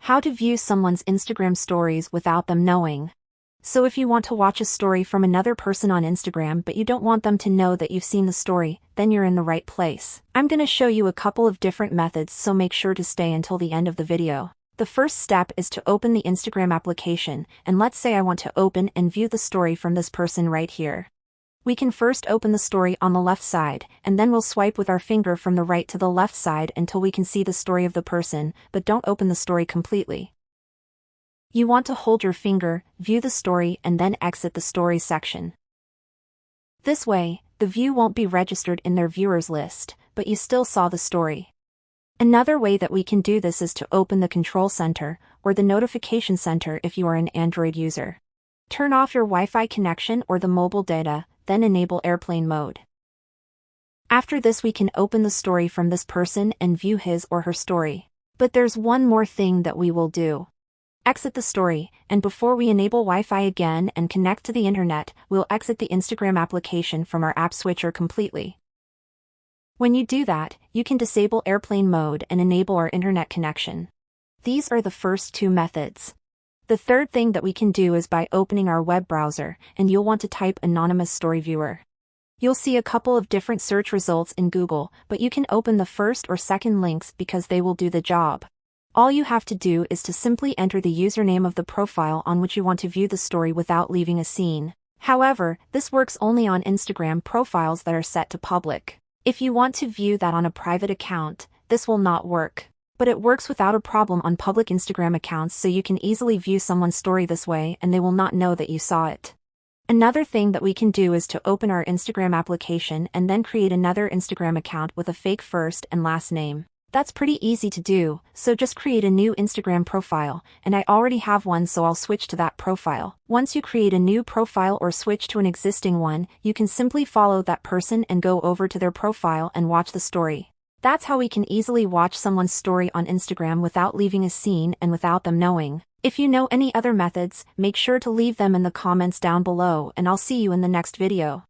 How to view someone's Instagram stories without them knowing. So if you want to watch a story from another person on Instagram but you don't want them to know that you've seen the story, then you're in the right place. I'm going to show you a couple of different methods, so make sure to stay until the end of the video. The first step is to open the Instagram application, and let's say I want to open and view the story from this person right here. We can first open the story on the left side, and then we'll swipe with our finger from the right to the left side until we can see the story of the person, but don't open the story completely. You want to hold your finger, view the story, and then exit the story section. This way, the view won't be registered in their viewers list, but you still saw the story. Another way that we can do this is to open the control center, or the notification center if you are an Android user. Turn off your Wi-Fi connection or the mobile data, then enable airplane mode. After this, we can open the story from this person and view his or her story. But there's one more thing that we will do. Exit the story, and before we enable Wi-Fi again and connect to the internet, we'll exit the Instagram application from our app switcher completely. When you do that, you can disable airplane mode and enable our internet connection. These are the first two methods. The third thing that we can do is by opening our web browser, and you'll want to type anonymous story viewer. You'll see a couple of different search results in Google, but you can open the first or second links because they will do the job. All you have to do is to simply enter the username of the profile on which you want to view the story without leaving a scene. However, this works only on Instagram profiles that are set to public. If you want to view that on a private account, this will not work. But it works without a problem on public Instagram accounts, so you can easily view someone's story this way and they will not know that you saw it. Another thing that we can do is to open our Instagram application and then create another Instagram account with a fake first and last name. That's pretty easy to do, so just create a new Instagram profile, and I already have one, so I'll switch to that profile. Once you create a new profile or switch to an existing one, you can simply follow that person and go over to their profile and watch the story. That's how we can easily watch someone's story on Instagram without leaving a scene and without them knowing. If you know any other methods, make sure to leave them in the comments down below, and I'll see you in the next video.